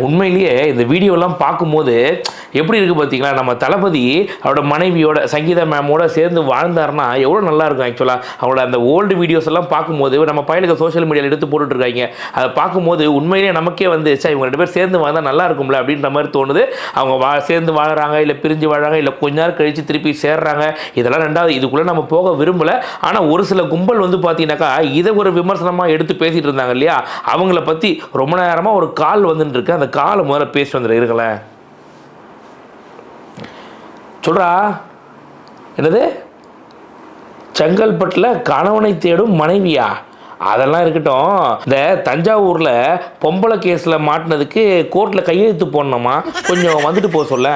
உண்மையிலேயே இந்த வீடியோலாம் பார்க்கும்போது எப்படி இருக்குது பார்த்தீங்களா? நம்ம தளபதி அவரோட மனைவியோட சங்கீதா மேமோட சேர்ந்து வாழ்ந்தாருன்னா எவ்வளோ நல்லா இருக்கும். ஆக்சுவலாக அவரோட அந்த ஓல்டு வீடியோஸ் எல்லாம் பார்க்கும்போது நம்ம பையனுக்கு சோஷியல் மீடியாவில் எடுத்து போட்டுட்ருக்காங்க. அதை பார்க்கும்போது உண்மையிலேயே நமக்கே வந்து இவங்க 2 பேர் சேர்ந்து வாழ்ந்தால் நல்லா இருக்கும்ல அப்படின்ற மாதிரி தோணுது. அவங்க சேர்ந்து வாழறாங்க, இல்லை பிரிஞ்சு வாழறாங்க, இல்லை கொஞ்ச நேரம் கழித்து திருப்பி சேர்றாங்க, இதெல்லாம் ரெண்டாவது. இதுக்குள்ளே நம்ம போக விரும்பலை. ஆனால் ஒரு சில கும்பல் வந்து பார்த்தீங்கன்னாக்கா இதை ஒரு விமர்சனமாக எடுத்து பேசிகிட்டு இருந்தாங்க இல்லையா? அவங்கள பற்றி ரொம்ப நேரமாக ஒரு கால் வந்துட்டு இருக்கு. அந்த காலை முதல்ல பேசி வந்துடு இருக்கல சொல்றா. என்னது செங்கல்பட்டில் கணவனை தேடும் மனைவியா? அதெல்லாம் இருக்கட்டும். இந்த தஞ்சாவூரில் பொம்பளை கேஸில் மாட்டினதுக்கு கோர்ட்டில் கையெழுத்து போடணுமா? கொஞ்சம் வந்துட்டு போக சொல்ல.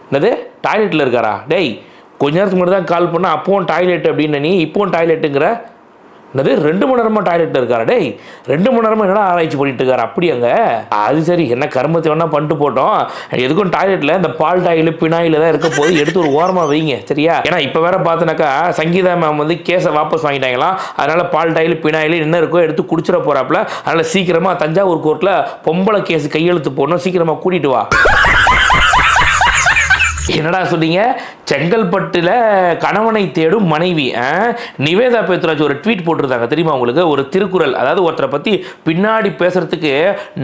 என்னது டாய்லெட்டில் இருக்காரா? டேய், கொஞ்ச நேரத்துக்கு முன்னாடி தான் கால் பண்ணால் அப்பவும் டாய்லெட் அப்படின்னு, நீ இப்போவும் டாய்லெட்டுங்கிற. என்னது 2 மணி நேரமாக டாய்லெட்டில் இருக்காரா? டேய், 2 மணி நேரமாக என்னடா ஆராய்ச்சி பண்ணிட்டு இருக்காரு? அப்படியாங்க? அது சரி, என்ன கருமத்தை வேணா பண்ணிட்டு போட்டோம். எதுக்கும் டாய்லெட்டில் இந்த பால் டாயில் பினாயில் தான் இருக்க போது எடுத்து ஒரு ஓரமாக வைங்க, சரியா? ஏன்னா இப்போ வேற பார்த்தினாக்கா சங்கீதா மேம் வந்து கேஸை வாபஸ் வாங்கிட்டாங்களாம். அதனால் பால் டாயில் பினாயில் என்ன இருக்கோ எடுத்து குடிச்சிட போகிறாப்புல. அதனால் சீக்கிரமாக தஞ்சாவூர் கோர்ட்டில் பொம்பளை கேஸ் கையெழுத்து போடணும், சீக்கிரமாக கூட்டிகிட்டு வா. என்னடா சொன்னீங்க? செங்கல்பட்டில் கணவனை தேடும் மனைவி. நிவேதா பேத்ராஜ் ஒரு ட்வீட் போட்டிருந்தாங்க தெரியுமா உங்களுக்கு? ஒரு திருக்குறள், அதாவது ஒருத்தரை பற்றி பின்னாடி பேசுறதுக்கு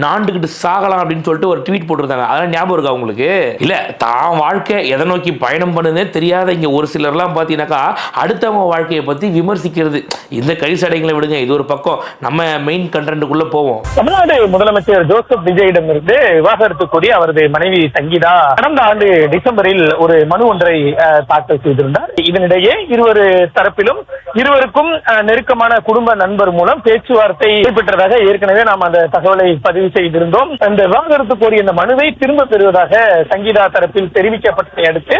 நாண்டுக்கிட்டு சாகலாம் அப்படின்னு சொல்லிட்டு ஒரு ட்வீட் போட்டிருந்தாங்க. அதெல்லாம் ஞாபகம் இருக்கா உங்களுக்கு? இல்லை, தான் வாழ்க்கை எதை நோக்கி பயணம் பண்ணுதுன்னே தெரியாத இங்கே ஒரு சிலர்லாம் பார்த்தீங்கன்னாக்கா அடுத்தவங்க வாழ்க்கையை பற்றி விமர்சிக்கிறது. இந்த கழிசடைகளை விடுங்க, இது ஒரு பக்கம். நம்ம மெயின் கண்டென்ட்டுக்குள்ளே போவோம். தமிழ்நாடு முதலமைச்சர் ஜோசப் விஜயிடமிருந்து விவாகரத்து கோரி அவரது மனைவி சங்கீதா கடந்த ஆண்டு டிசம்பரில் ஒரு மனு ஒன்றை தாக்கல் செய்திருந்தார். இதனிடையே இருவருக்கும் நெருக்கமான குடும்ப நண்பர் மூலம் பேச்சுவார்த்தை நடைபெற்றதாக ஏற்கனவே நாம் அந்த தகவலை பதிவு செய்திருந்தோம். இந்த விவாகரத்து கோரிய இந்த மனுவை திரும்ப பெறுவதாக சங்கீதா தரப்பில் தெரிவிக்கப்பட்டதை அடுத்து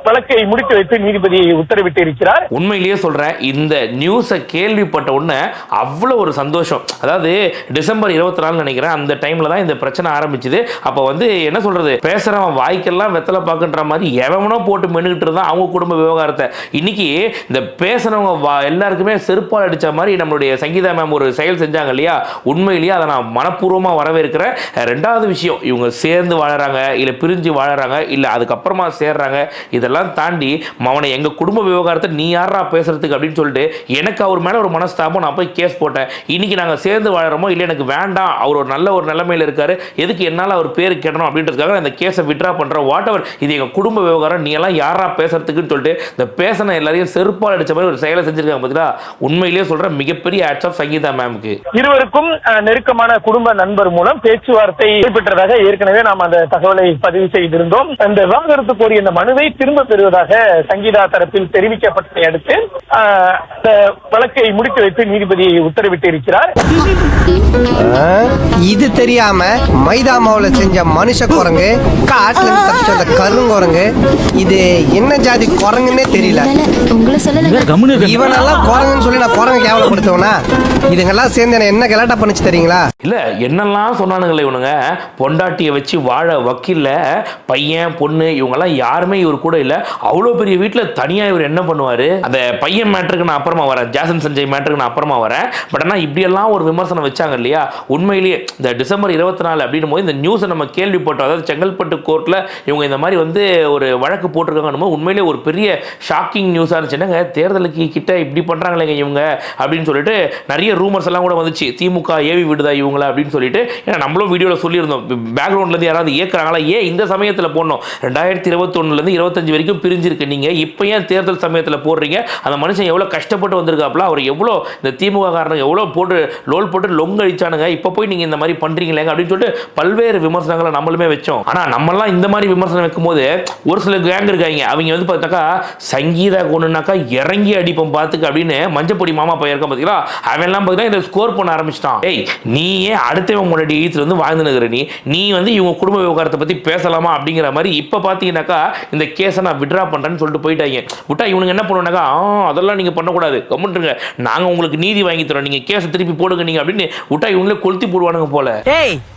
வழக்கை முடித்து வைத்து நீதிபதி உத்தரவிட்டு இருக்கிறார். உண்மையிலேயே சொல்றேன், இந்த நியூஸை கேள்விப்பட்ட உடனே அவ்வளவு ஒரு சந்தோஷம். அதாவது டிசம்பர் 24 நினைக்கிறேன், அந்த டைம்ல தான் இந்த பிரச்சனை ஆரம்பிச்சது. அப்ப வந்து என்ன சொல்றது, பேசுறவன் வாய்க்கெல்லாம் வெத்தலை பார்க்கின்ற மாதிரி எவனோ போட்டு மென்னுகிட்டு இருந்தான் அவங்க குடும்ப விவகாரத்தை. இன்னைக்கு இந்த பேசுறவங்க எல்லாருக்குமே செருப்பால் அடிச்ச மாதிரி நம்மளுடைய சங்கீதா மேம் ஒரு செயல் செஞ்சாங்க இல்லையா? உண்மையிலேயே அதை நான் மனப்பூர்வமாக வரவேற்கிறேன். ரெண்டாவது விஷயம், இவங்க சேர்ந்து வாழறாங்க, இல்லை பிரிஞ்சு வாழறாங்க, இல்லை அதுக்கப்புறமா சேர்றாங்க, இதெல்லாம் தாண்டி அவனை எங்க குடும்ப விவகாரத்தை நீ யாரா பேசுறதுக்கு அப்படின்னு சொல்லிட்டு எனக்கு அவர் மேல ஒரு மனஸ்தாபம், நான் போய் கேஸ் போட்டேன். இன்னைக்கு நாங்கள் சேர்ந்து வாழறோமோ இல்லை எனக்கு வேண்டாம், அவர் ஒரு நல்ல ஒரு நிலைமையில் இருக்காரு, எதுக்கு என்னால் அவர் பேரு கெடணும் அப்படின்றதுக்காக அந்த கேஸை விட்ரா பண்றோம். வாட் எவர், இது எங்க குடும்ப விவகாரம், நீ எல்லாம் யாரா பேசுறதுக்குன்னு சொல்லிட்டு இந்த பேசின எல்லாரையும் செருப்பால் அடிச்ச மாதிரி ஒரு செயலை செஞ்சிருக்காங்க. பார்த்தீங்களா? உண்மையிலேயே சொல்றேன், மிகப்பெரிய ஹேட்ஸ் ஆஃப் சங்கீதா மேம்க்கு. இருவருக்கும் நெருக்கமான குடும்ப நண்பர் மூலம் பேச்சுவார்த்தை நடைபெற்றதாக ஏற்கனவே நாம் அந்த தகவலை பதிவு செய்திருந்தோம். இந்த விவாகரத்து கோரிய இந்த மனுவை திரும்ப பெறுவதாக சங்கீதா தரப்பில் தெரிவிக்கப்பட்டதை அடுத்து வழக்கை முடித்து வைத்து நீதிபதி உத்தரவிட்டு இருக்கிறார். இது தெரியாம மைதா மாவுல செஞ்ச மனுஷ குரங்கு, காட்டுல தப்பிச்ச கருங்குரங்கு, இது என்ன ஜாதி குரங்குன்னே தெரியல. இவனெல்லாம் குரங்குன்னு சொல்லி நான் குரங்கு கேவலப்படுத்துவனா? இதுங்கெல்லாம் சேர்ந்து என்ன கலாட்டா பண்ணிச்சு தெரியுங்களா? இல்ல என்னெல்லாம் சொன்னானுங்களே இவனுங்க. பொண்டாட்டியை வச்சு வாழ வக்கீல்ல பையன் பொண்ணு இவங்கெல்லாம் யாருமே இவர் கூட இல்லை. அவ்வளோ பெரிய வீட்டில் தனியாக இவர் என்ன பண்ணுவார்? அந்த பையன் மேட்ருக்கு நான் அப்புறமா வரேன், ஜாசன் சஞ்சய் மேட்ருக்கு நான் அப்புறமா வரேன். பட் ஆனால் இப்படியெல்லாம் ஒரு விமர்சனம் வச்சாங்க இல்லையா? உண்மையிலேயே இந்த டிசம்பர் 24 அப்படின்னும் போது இந்த நியூஸை நம்ம கேள்விப்பட்டோம். அதாவது செங்கல்பட்டு கோர்ட்டில் இவங்க இந்த மாதிரி வந்து ஒரு வழக்கு போட்டிருக்காங்க. உண்மையிலேயே ஒரு பெரிய ஷாக்கிங் நியூஸாக இருந்துச்சுன்னாங்க. தேர்தலுக்கு கிட்ட இப்படி பண்ணுறாங்களேங்க இவங்க அப்படின்னு சொல்லிட்டு நிறைய ரூமர்ஸ் எல்லாம் கூட வந்துச்சு. திமுக ஏவி விடுதா இவங்கள அப்படின்னு சொல்லிட்டு. ஏன்னா நம்மளும் வீடியோவில் சொல்லியிருந்தோம், பேக்ரவுண்ட்லேருந்து யாராவது ஏற்கிறாங்களா, ஏன் இந்த சமயத்தில் போடணும்? 2021 25 வரைக்கும் பிரிஞ்சிருக்கு. நீங்கள் இப்போ ஏன் தேர்தல் சமயத்தில் போடுறீங்க? அந்த மனுஷன் எவ்வளோ கஷ்டப்பட்டு வந்திருக்காப்புல, அவர் எவ்வளோ இந்த திமுக காரணம் எவ்வளோ போட்டு லோல் போட்டு லொங்க அடிச்சானுங்க, இப்போ போய் நீங்கள் இந்த மாதிரி பண்ணுறீங்களேங்க அப்படின்னு சொல்லிட்டு பல்வேறு விமர்சனங்களை நம்மளுமே வச்சோம். ஆனால் நம்மளாம் இந்த மாதிரி விமர்சனம் வைக்கும்போது ஒரு சில கேங் இருக்காங்க, அவங்க வந்து பார்த்தாக்கா சங்கீதா கொண்டுனாக்கா இறங்கி அடிப்போம் பார்த்துக்கு அப்படின்னு மஞ்சப்பொடி மாமா போயிருக்க பார்த்தீங்களா? அவெல்லாம் பார்த்தீங்கன்னா இதை ஸ்கோர் பண்ண ஆரம்பிச்சிட்டான். ஏய், நீ ஏன் அடுத்தவங்க முன்னாடி ஈத்துல வந்து வாழ்ந்துனுகிற? நீ வந்து இவங்க குடும்ப விவகாரத்தை பற்றி பேசலாமா அப்படிங்கிற மாதிரி இப்போ பார்த்தீங்கன்னாக்கா இந்த கேஸை நான் விட்ரா பண்ணுறேன்னு சொல்லிட்டு போயிட்டாங்க. விட்டா இவனுங்க என்ன பண்ணுவானாக்கா, அதெல்லாம் நீங்கள் பண்ணக்கூடாது, கம்முன்றுங்க, நாங்கள் உங்களுக்கு நீதி வாங்கி தரோம், நீங்கள் கேஸை திருப்பி போடுங்க நீங்கள் அப்படின்னு விட்டா இவங்களே கொளுத்தி போடுவானுங்க போல.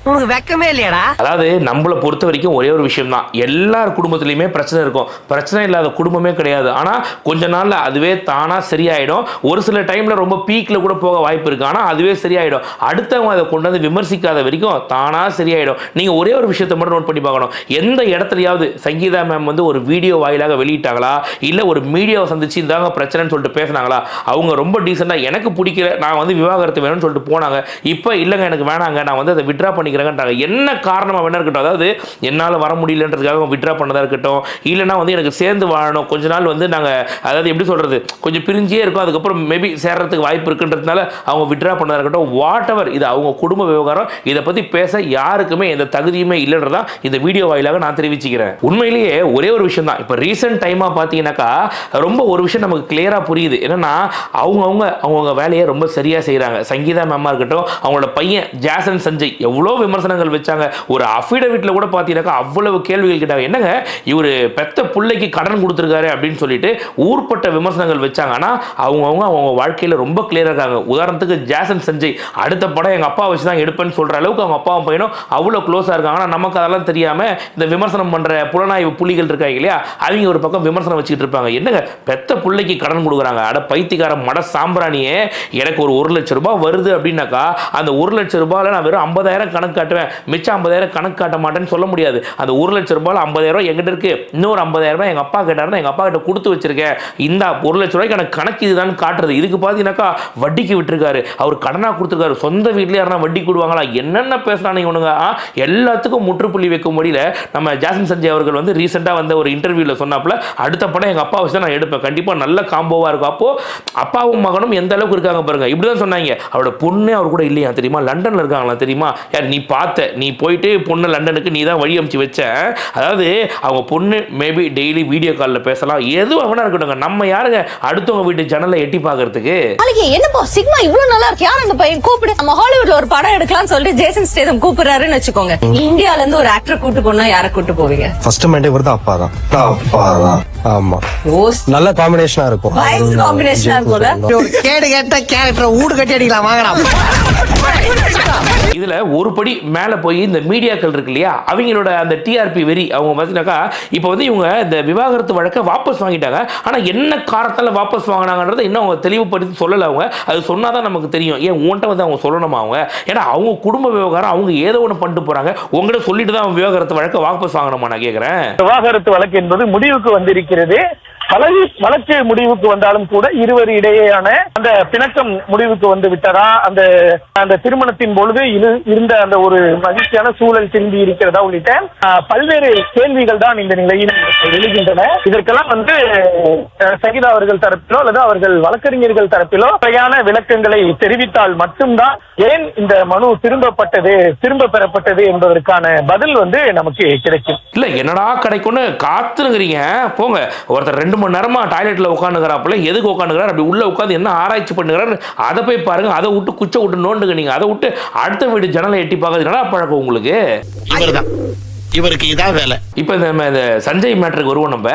உங்களுக்கு வெக்கமே இல்லையாடா? அதாவது நம்மளை பொறுத்த வரைக்கும் ஒரே ஒரு விஷயம் தான், எல்லார் குடும்பத்திலையுமே பிரச்சனை இருக்கும். பிரச்சனை இல்லாத குடும்பமே கிடையாது. ஆனால் கொஞ்ச நாளில் டைமில் அதுவே தானாக சரியாயிடும். ஒரு சில டைமில் ரொம்ப பீக்கில் கூட போக வாய்ப்பு இருக்குது. ஆனால் அதுவே சரியாயிடும். அடுத்தவங்க அதை கொண்டு வந்து விமர்சிக்காத வரைக்கும் தானாக சரியாயிடும். நீங்கள் ஒரே ஒரு விஷயத்தை மட்டும் நோட் பண்ணி பார்க்கணும். எந்த இடத்துலையாவது சங்கீதா மேம் வந்து ஒரு வீடியோ வாயிலாக வெளியிட்டாங்களா, இல்லை ஒரு மீடியாவை சந்திச்சு இதாங்க பிரச்சனைன்னு சொல்லிட்டு பேசினாங்களா? அவங்க ரொம்ப டீசெண்டாக எனக்கு பிடிக்கல, நான் வந்து விவாகரத்து வேணும்னு சொல்லிட்டு போனாங்க. இப்போ இல்லைங்க எனக்கு வேணாங்க, நான் வந்து அதை விட்ரா பண்ணிக்கிறேங்கன்றாங்க. என்ன காரணமாக வேணா இருக்கட்டும், அதாவது என்னால் வர முடியலன்றதுக்காக விட்ரா பண்ணதாக இருக்கட்டும், இல்லைனா வந்து எனக்கு சேர்ந்து வாழணும் கொஞ்ச நாள் வந்து நாங்கள் அதாவது எப்படி சொல்கிறது கொஞ்சம் பிரிஞ்சே இருக்கும், அதுக்கப்புறம் மேபி சேர்றதுக்கு வாய்ப்பு இருக்குன்றதுனால அவங்க விட்ரா பண்ணதாக இருக்கட்டும், வாட் எவர், இது அவங்க குடும்ப விவகாரம். இதை பற்றி பேச யாருக்குமே எந்த தகுதியுமே இல்லைன்றதான் இந்த வீடியோ வாயிலாக நான் தெரிவிச்சுக்கிறேன். உண்மையிலேயே ஒரே ஒரு விஷயம் தான். இப்போ ரீசெண்ட் டைமாக பார்த்தீங்கன்னாக்கா ரொம்ப ஒரு விஷயம் நமக்கு கிளியராக புரியுது. என்னன்னா அவங்க வேலையை ரொம்ப சரியாக செய்கிறாங்க. சங்கீதா மேமாக இருக்கட்டும், அவங்களோட பையன் ஜாசன் சஞ்சய் எவ்வளோ விமர்சனங்கள் வச்சாங்க. ஒரு அஃபிடவிட்டில் கூட பார்த்தீங்கன்னாக்கா அவ்வளவு கேள்விகள் கேட்டாங்க. என்னங்க இவர் பெத்த பிள்ளைக்கு கடன் கொடுத்துருக்காரு அப்படின்னு சொல்லிட்டு ஊர்பட்ட விமர்சனங்கள் வச்சாங்க. ஆனால் அவங்க வாழ்க்கையில் ரொம்ப கிளியராக இருக்காங்க. உதாரணத்துக்கு ஜாசன் சஞ்சய் அடுத்த படம் எங்கள் அப்பா வச்சு தான் எடுப்பேன்னு சொல்கிற அளவுக்கு அவங்க அப்பாவும் பையனும் அவ்வளோ க்ளோஸாக இருக்காங்க. ஆனால் நமக்கு அதெல்லாம் தெரியாமல் இந்த விமர்சனம் பண்ணுற புலனாய்வு புலிகள் இருக்காங்க இல்லையா, அவங்க ஒரு பக்கம் விமர்சனம் வச்சுக்கிட்டு இருப்பாங்க. என்னங்க பெத்த பிள்ளைக்கு கடன் கொடுக்குறாங்க, அட பைத்தியக்கார மட சாம்பிராணியே, எனக்கு ஒரு 1 லட்சம் ரூபாய் வருது அப்படின்னாக்கா அந்த 1 லட்சம் ரூபாயில் நான் வெறும் 50,000 கணக்கு காட்டுவேன், மிச்சம் 50,000 கணக்கு காட்ட மாட்டேன்னு சொல்ல முடியாது. அந்த 1 லட்சம் ரூபாயில் 50,000 எங்கிட்ட இருக்கு, இன்னொரு 50,000 எங்கள் அப்பா கேட்டாருன்னா எங்கள் அப்பா கிட்ட கொடுத்து வச்சிருக்கேன், இந்த 1 லட்ச ரூபாய்க்கு எனக்கு கணக்கு இதுதான் காட்டுறது. இதுக்கு பார்த்தீங்கன்னாக்கா வட்டிக்கு விட்டுருக்காரு, அவர் கடனாக கொடுத்துருக்காரு, சொந்த வீட்டில் யாருன்னா வட்டி கொடுவாங்களா, என்னென்ன பேசுறானே இவனுங்க. எல்லாத்துக்கும் முற்றுப்புள்ளி வைக்கும் முடியல. நம்ம ஜாசன் சஞ்சய் அவர்கள் வந்து ரீசெண்டாக வந்த ஒரு இன்டர்வியூவில் சொன்னாப்புல அடுத்த படம் எங்கள் அப்பா வச்சு தான் நான் எடுப்பேன், கண்டிப்பாக நல்ல காம்போவாக இருக்கும். அப்போ அப்பாவும் மகனும் எந்த அளவுக்கு இருக்காங்க பாருங்க. இப்படி தான் சொன்னாங்க. அவரோட பொண்ணே அவர் கூட இல்லையா தெரியுமா, லண்டனில் இருக்காங்களா தெரியுமா. யார் நீ பார்த்த, நீ போயிட்டு பொண்ணு லண்டனுக்கு நீ தான் வழி அனுப்பிச்சு வச்ச. அதாவது அவங்க பொண்ணு மேபி டெய்லி வீடியோ காலில் பேசலாம், எதுவும் வேணா இருக்கட்டும், நம்ம யாருங்க அடுத்தவங்க வீட்டு ஜன்னலை எட்டி பார்க்கறதுக்கு. என்னப்பா சிக்மா இவ்வளவு நல்லா இருக்கு, யார் அந்த பையன் கூப்பிடு, நம்ம ஹாலிவுட்ல ஒரு படம் எடுக்கலாம்னு சொல்லிட்டு ஜேசன் ஸ்டேதம் கூப்பிடுறாருன்னு வச்சுக்கோங்க. இந்தியால இருந்து ஒரு ஆக்டர் கூட்டு போனா யாரை கூட்டு போவீங்க? ஃபர்ஸ்ட் மைண்ட் இவர்தான், அப்பா தான். ஆமா, நல்ல காம்பினேஷனா இருக்கும். காம்பினேஷனா இருக்கும்ல. ஒரு கேடு கேட்ட கேரக்டர் ஊடு கட்டி அடிக்கலாம் வாங்கடா. இதுல ஒரு படி மேல போய் இந்த மீடியாக்கள் இருக்கு இல்லையா, அவங்களோட அந்த டிஆர்பி வெறி. அவங்க பார்த்தீங்கன்னாக்கா இப்போ வந்து இவங்க இந்த விவாகரத்து வழக்கை வாபஸ் வாங்கிட்டாங்க. ஆனா என்ன காரணத்தால வாபஸ் வாங்கினாங்கன்றதை இன்னும் அவங்க தெளிவுபடுத்தி சொல்லல. அவங்க அது சொன்னாதான் நமக்கு தெரியும். ஏன் உன்கிட்ட வந்து அவங்க சொல்லணுமா? அவங்க ஏன்னா அவங்க குடும்ப விவகாரம், அவங்க ஏதோ ஒன்று பண்ணிட்டு போறாங்க, உங்கள்கிட்ட சொல்லிட்டு தான் அவங்க விவாகரத்து வழக்கை வாபஸ் வாங்கணுமா? நான் கேட்கிறேன். விவாகரத்து வழக்கு என்பது முடிவுக்கு வந்திருக்கிறது. வழக்கு முடிவுக்கு வந்தாலும் கூட இருவர் இடையேயான அந்த பிணக்கம் முடிவுக்கு வந்து விட்டதா, அந்த திருமணத்தின் பொழுது இருந்த அந்த ஒரு மகிழ்ச்சியான சூழல் திரும்பி இருக்கிறதா உள்ளிட்ட பல்வேறு கேள்விகள் தான் இந்த நிலையில் எழுகின்றன. இதற்கெல்லாம் வந்து சங்கீதா அவர்கள் தரப்பிலோ அல்லது அவர்கள் வழக்கறிஞர்கள் தரப்பிலோ சரியான விளக்கங்களை தெரிவித்தால் மட்டும்தான் ஏன் இந்த மனு திரும்ப பெறப்பட்டது என்பதற்கான பதில் வந்து நமக்கு கிடைக்கும். இல்ல என்னடா கிடைக்கும்னு காத்துனுங்கிறீங்க, போங்க. ஒருத்தர் 2 மணி நேரமா டாய்லெட்ல உட்காந்துக்கிறாப்புல, எதுக்கு உட்காந்துக்கிறார், அப்படி உள்ள உட்காந்து என்ன ஆராய்ச்சி பண்ணுகிறாரு அதை போய் பாருங்க. அதை விட்டு குச்சை விட்டு நோண்டுங்க. நீங்க அதை விட்டு அடுத்த வீடு ஜன்னலை எட்டி பார்க்கறதுனால பழக்கம் உங்களுக்கு. இவர்தான், இவருக்கு இதான் வேலை. இப்போ இந்த சஞ்சய் மேட்டருக்கு வருவோம். நம்ம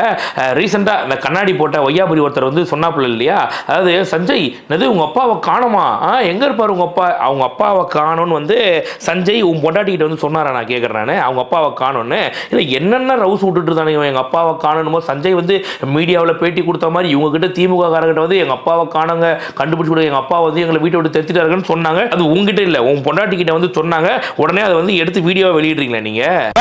ரீசெண்டாக இந்த கண்ணாடி போட்ட ஒய்யாபுரி ஒருத்தர் வந்து சொன்னாப்புல இல்லையா, அதாவது சஞ்சய் என்னது உங்கள் அப்பாவை காணுமா, எங்கே இருப்பார் உங்கள் அப்பா, அவங்க அப்பாவை காணும்னு வந்து சஞ்சய் உன் பொண்டாட்டிக்கிட்ட வந்து சொன்னாரா? நான் கேட்குறேன் நான், அவங்க அப்பாவை காணும்னு. இல்லை என்னென்ன ரவுஸ் விட்டுட்டு தானே எங்கள் அப்பாவை காணணுமோ. சஞ்சய் வந்து மீடியாவில் பேட்டி கொடுத்த மாதிரி இவங்ககிட்ட திமுக காரங்கிட்ட வந்து எங்கள் அப்பாவை காணுங்க, கண்டுபிடிச்சி கொடுங்க, எங்கள் அப்பா வந்து எங்களை வீட்டை விட்டு தெரிஞ்சுட்டாருன்னு சொன்னாங்க. அது உங்ககிட்ட இல்லை, உன் பொண்டாட்டிக்கிட்ட வந்து சொன்னாங்க. உடனே அதை வந்து எடுத்து வீடியோவை வெளியிடுறீங்களா நீங்கள்?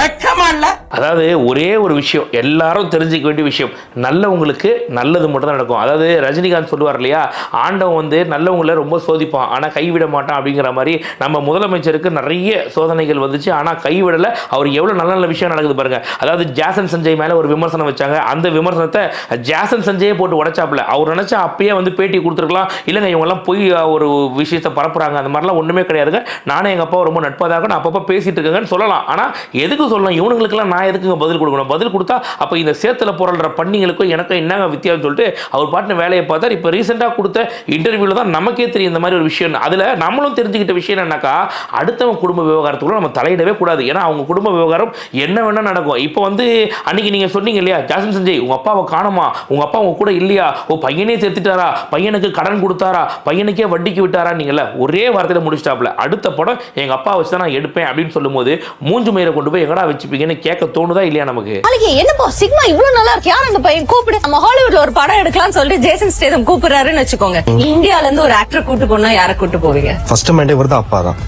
அதாவது ஒரே ஒரு விஷயம் எல்லாரும் தெரிஞ்சுக்க வேண்டிய விஷயம், நல்லவங்களுக்கு நல்லது மட்டும் தான் நடக்கும். அதாவது ரஜினிகாந்த் சொல்லுவார் இல்லையா, ஆண்டவன் வந்து நல்லவங்களை ரொம்ப சோதிப்பான் ஆனால் கைவிட மாட்டான் அப்படிங்கிற மாதிரி நம்ம முதலமைச்சருக்கு நிறைய சோதனைகள் வந்துச்சு, ஆனால் கைவிடலை. அவர் எவ்வளோ நல்ல நல்ல விஷயம் நடக்குது பாருங்க. அதாவது ஜாசன் சஞ்சய் மேலே ஒரு விமர்சனம் வச்சாங்க, அந்த விமர்சனத்தை ஜாசன் சஞ்சயே போட்டு உடைச்சாப்புல. அவர் நினைச்சா அப்பயே வந்து பேட்டி கொடுத்துருக்கலாம், இல்லைங்க இவங்கெல்லாம் போய் ஒரு விஷயத்தை பரப்புறாங்க, அந்த மாதிரிலாம் ஒன்றுமே கிடையாதுங்க, நானே எங்கள் அப்பா ரொம்ப நட்பாக நான் அப்பப்போ பேசிட்டு இருக்கேங்கன்னு சொல்லலாம். ஆனால் எதுக்கு சொல்லலாம், இவனுங்களுக்கெல்லாம் நான் எதுக்குங்க பதில் கொடுக்கணும்? பதில் கொடுத்தா அப்போ இந்த சேத்துல போராடுற பண்ணிங்களுக்கும் எனக்கும் என்னங்க வித்தியாசம் சொல்லிட்டு அவர் பாட்டு வேலையை பார்த்தார். இப்போ ரீசெண்டாக கொடுத்த இன்டர்வியூவில் தான் நமக்கே தெரியும் இந்த மாதிரி ஒரு விஷயம். அதில் நம்மளும் தெரிஞ்சுக்கிட்ட விஷயம் என்னன்னாக்கா, அடுத்தவங்க குடும்ப விவகாரத்துக்குள்ள நம்ம தலையிடவே கூடாது. ஏன்னா அவங்க குடும்ப விவகாரம் என்ன வேணா நடக்கும். இப்போ வந்து அன்னைக்கு நீங்கள் சொன்னீங்க இல்லையா, ஜாசன் சஞ்சய் உங்கள் அப்பாவை காணுமா, உங்கள் அப்பா உங்க கூட இல்லையா, ஓ பையனே சேர்த்துட்டாரா, பையனுக்கு கடன் கொடுத்தாரா, பையனுக்கே வட்டிக்கு விட்டாரா, நீங்கள ஒரே வார்த்தையில் முடிச்சிட்டாப்புல. அடுத்த படம் எங்கள் அப்பா வச்சு தான் நான் எடுப்பேன் அப்படின்னு சொல்லும்போது மூஞ்சு மயிரை கொண்டு போய் எங்கடா வச்சுப்பீங்க? யோசிப்பீங்கன்னு கேட்க தோணுதா இல்லையா நமக்கு? நாளைக்கு என்னப்பா சிக்மா இவ்வளவு நல்லா இருக்கு, யார் அந்த பையன் கூப்பிடு. நம்ம ஹாலிவுட்ல ஒரு படம் எடுக்கலாம்னு சொல்லிட்டு ஜேசன் ஸ்டேதம் கூப்பிடுறாருன்னு வச்சுக்கோங்க. இந்தியால இருந்து ஒரு ஆக்டர் கூட்டு போனா யாரை கூட்டு போவீங்க? ஃபர்ஸ்ட் மைண்டே வருது அப்பா தான்.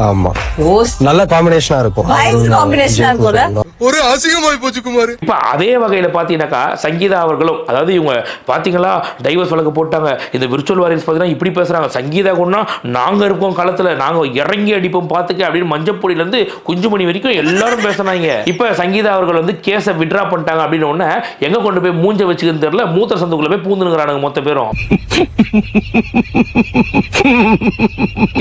ஆமா, நல்ல காம்பினேஷனா இருக்கும். காம்பினேஷனா இருக்கும்ல. ஒரு அசிங்கமாய் போச்சு குமார். இப்ப அதே வகையில பாத்தீங்கன்னாக்கா சங்கீதா அவர்களும், அதாவது இவங்க பாத்தீங்களா டைவர்ஸ் வழக்கு போட்டாங்க, இந்த விர்ச்சுவல் வாரியர்ஸ் பாத்தீங்கன்னா இப்படி பேசுறாங்க. சங்கீதா கொண்டா நாங்க இருப்போம் களத்துல, நாங்க இறங்கி அடிப்போம் பாத்துக்க அப்படின்னு மஞ்சப்பொடியில இருந்து குஞ்சுமணி வரைக்கும் எல்லாரும் பேசுனாங்க. இப்ப சங்கீதா அவர்கள் வந்து கேஸை விட்ரா பண்ணிட்டாங்க அப்படின்னு ஒண்ணு எங்க கொண்டு போய் மூஞ்ச வச்சுக்கிறது தெரியல, மூத்த சந்துக்குள்ள போய் பூந்துனுங்கிறானுங்க மொத்த பேரும்.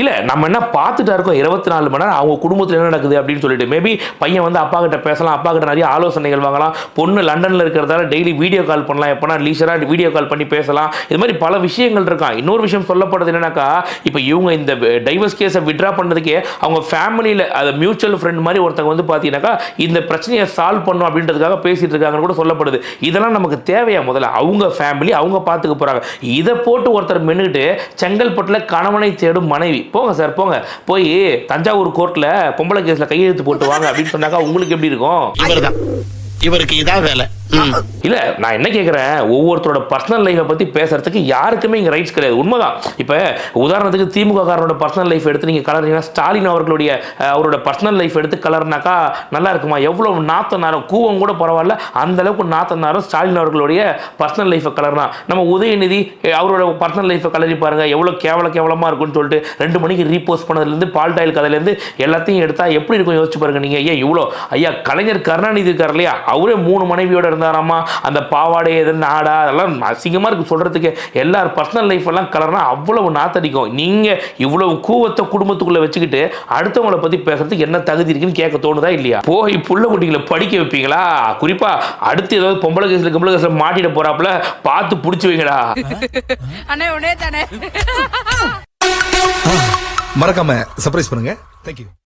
இல்ல நம்ம என்ன பார்த்துட்டா இருக்கோம் 24 மணி நேரம் அவங்க குடும்பத்தில் என்ன நடக்குது அப்படின்னு சொல்லிட்டு. மேபி பையன் வந்து அப்பா கிட்ட பேசலாம், அப்பா கிட்ட நிறைய ஆலோசனைகள் வாங்கலாம், பொண்ணு லண்டன்ல இருக்கிறதால டெய்லி வீடியோ கால் பண்ணலாம், எப்பனா லீசரா வீடியோ கால் பண்ணி பேசலாம். இது மாதிரி பல விஷயங்கள் இருக்கான். இன்னொரு விஷயம் சொல்லப்படுறது என்னன்னாக்கா, இப்போ இவங்க இந்த டைவர்ஸ் கேஸை விட்ரா பண்ணதுக்கே அவங்க ஃபேமிலியில் அது மியூச்சுவல் ஃப்ரெண்ட் மாதிரி ஒருத்தங்க வந்து பார்த்தீங்கன்னாக்கா இந்த பிரச்சனையை சால்வ் பண்ணும் அப்படின்றதுக்காக பேசிட்டு இருக்காங்கன்னு கூட சொல்லப்படுது. இதெல்லாம் நமக்கு தேவையா? முதல்ல அவங்க ஃபேமிலி அவங்க பார்த்துக்க போறாங்க. இதை போட்டு ஒருத்தர் மென்னுக்கிட்டு செங்கல்பட்டில் கணவனை தேடும் மனைவி, போங்க சார் போங்க, போய் தஞ்சாவூர் கோர்ட்ல பொம்பளை கேஸ்ல கையெழுத்து போட்டு வாங்க அப்படின்னு சொன்னாக்கா உங்களுக்கு எப்படி இருக்கும்? இவர்தான், இவருக்கு இதான் வேலை. இல்ல நான் என்ன கேட்கிறேன், ஒவ்வொருத்தரோட பர்சனல் லைஃபை பத்தி பேசுறதுக்கு யாருக்குமே இங்க ரைட்ஸ் கிடையாது. உண்மைதான். இப்ப உதாரணத்துக்கு திமுக காரனோட பர்சனல் லைஃப் எடுத்து நீங்க கலர்னீங்கன்னா, ஸ்டாலின் அவர்களுடைய அவரோட பர்சனல் லைஃப் எடுத்து கலர்னாக்கா நல்லா இருக்குமா? எவ்வளவு நாத்த நேரம், கூவம் கூட பரவாயில்ல, அந்த அளவுக்கு நாத்த நேரம் ஸ்டாலின் அவர்களுடைய பர்சனல் லைஃபை கலர்னா. நம்ம உதயநிதி அவரோட பர்சனல் லைஃபை கலரி பாருங்க, எவ்வளவு கேவலமா இருக்கும்னு சொல்லிட்டு 2 மணிக்கு ரீபோஸ்ட் பண்ணதுல இருந்து பால்டாயில் கதையில இருந்து எல்லாத்தையும் எடுத்தா எப்படி இருக்கும் யோசிச்சு பாருங்க நீங்க. ஏன் இவ்வளோ ஐயா கலைஞர் கருணாநிதி இருக்கார் இல்லையா, அவரே 3 மனைவியோட இருந்தாராமா, அந்த பாவாடை எதுன்னு ஆடா அதெல்லாம் அசிங்கமா இருக்கு சொல்றதுக்கு. எல்லார் பர்சனல் லைஃப் எல்லாம் கலர்னா அவ்வளவு நாத்தடிக்கும். நீங்க இவ்வளவு கூவத்தை குடும்பத்துக்குள்ள வச்சுக்கிட்டு அடுத்தவங்களை பத்தி பேசுறதுக்கு என்ன தகுதி இருக்குன்னு கேட்க தோணுதா இல்லையா? போய் புள்ள குட்டிகளை படிக்க வைப்பீங்களா? குறிப்பா அடுத்து ஏதாவது பொம்பளை கேஸ்ல கம்பளை கேஸ்ல மாட்டிட போறாப்புல பார்த்து புடிச்சு வைங்கடா. மறக்காம சர்ப்ரைஸ் பண்ணுங்க. தேங்க்யூ.